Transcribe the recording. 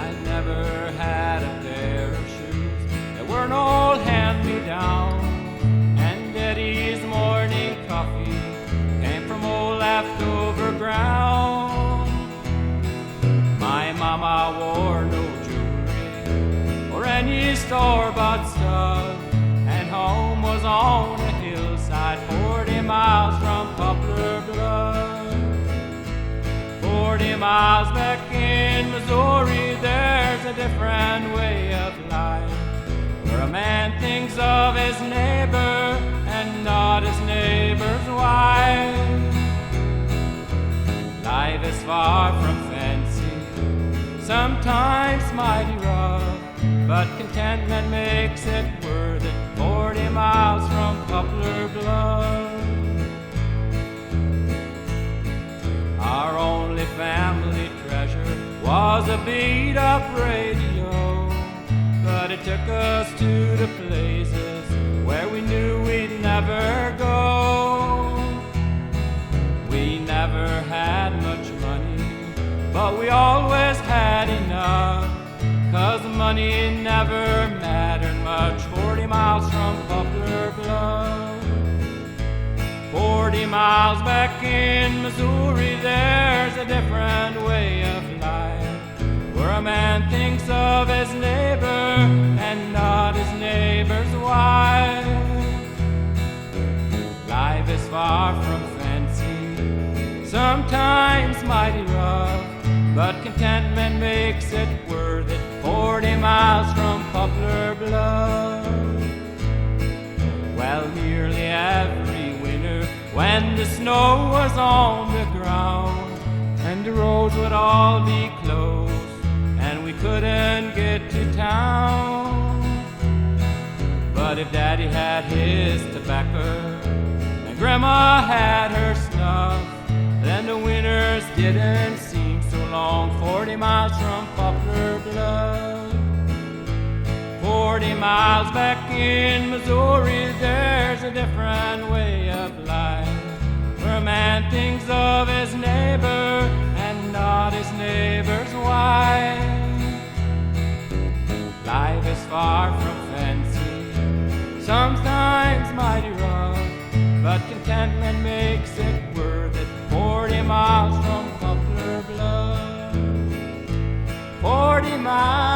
I never had a pair of shoes that were an old hand-me-down, and Eddie's morning coffee came from old leftover ground. My mama wore no jewelry or any store-bought stuff, and home was on a hillside 40 miles from Poplar Bluff. 40 miles back in Missouri, there's a different way of life, where a man thinks of his neighbor and not his neighbor's wife. Life is far from fancy, sometimes mighty rough, but contentment makes it worth it. 40 miles from Poplar Bluff. Our only family treasure was a beat-up radio, but it took us to the places where we knew we'd never go. We never had much money, but we always had enough, 'cause money never mattered much. 40 miles from Poplar Bluff. 40 miles back in Missouri, there's a different way of life, where a man thinks of his neighbor and not his neighbor's wife. Life is far from fancy, sometimes mighty rough, but contentment makes it worth it. 40 miles from Poplar Bluff. Well, nearly every winter, when the snow was on the ground and the roads would all be closed and we couldn't get to town, but if Daddy had his tobacco and Grandma had her snuff, then the winters didn't seem so long. 40 miles from Poplar Bluff. 40 miles back in Missouri, there's a different way of life, where a man thinks of his neighbor and not his neighbor's wife. Life is far from fancy, sometimes mighty rough, but contentment makes it worth it. 40 miles from Poplar Bluff. 40 miles